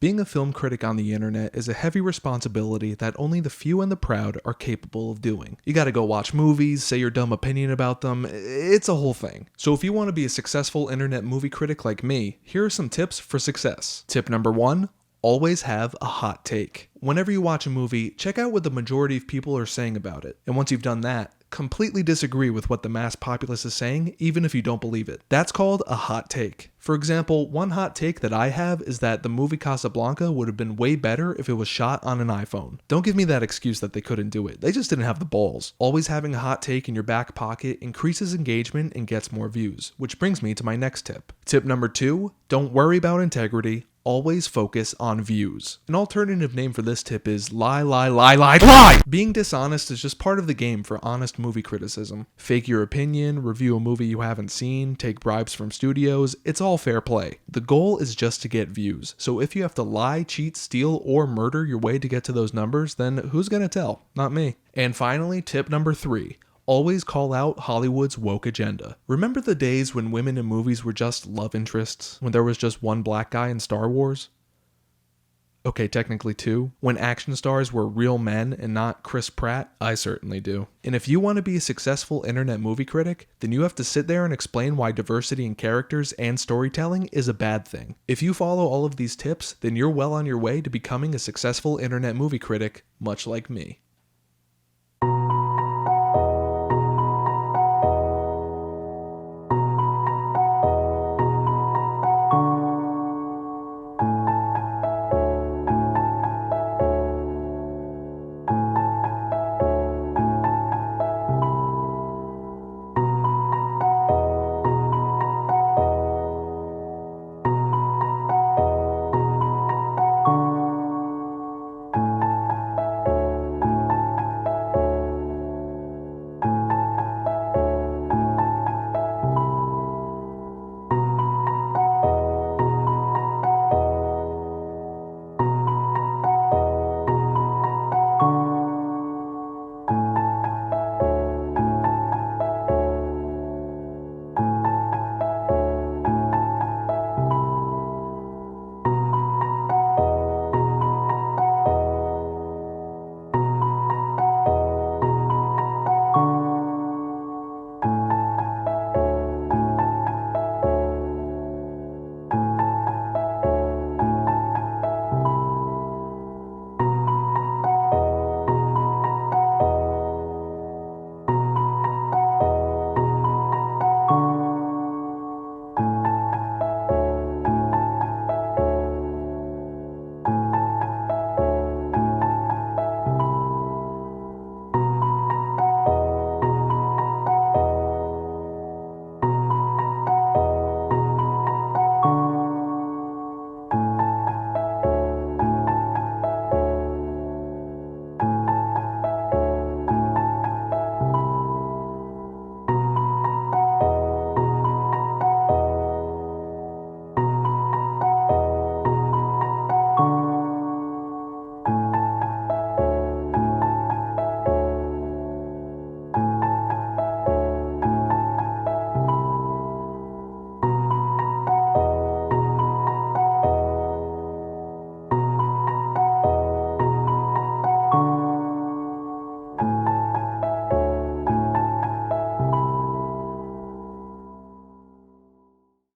Being a film critic on the internet is a heavy responsibility that only the few and the proud are capable of doing. You gotta go watch movies, say your dumb opinion about them, it's a whole thing. So if you want to be a successful internet movie critic like me, here are some tips for success. Tip number 1. Always have a hot take. Whenever you watch a movie, check out what the majority of people are saying about it. And once you've done that, completely disagree with what the mass populace is saying, even if you don't believe it. That's called a hot take. For example, one hot take that I have is that the movie Casablanca would have been way better if it was shot on an iPhone. Don't give me that excuse that they couldn't do it. They just didn't have the balls. Always having a hot take in your back pocket increases engagement and gets more views, which brings me to my next tip. Tip number 2, don't worry about integrity. Always focus on views. An alternative name for this tip is lie. Being dishonest is just part of the game for honest movie criticism. Fake your opinion, review a movie you haven't seen, take bribes from studios, it's all fair play. The goal is just to get views. So if you have to lie, cheat, steal, or murder your way to get to those numbers, then who's gonna tell? Not me. And finally, tip number 3. Always call out Hollywood's woke agenda. Remember the days when women in movies were just love interests? When there was just one black guy in Star Wars? Okay, technically 2. When action stars were real men and not Chris Pratt? I certainly do. And if you want to be a successful internet movie critic, then you have to sit there and explain why diversity in characters and storytelling is a bad thing. If you follow all of these tips, then you're well on your way to becoming a successful internet movie critic, much like me.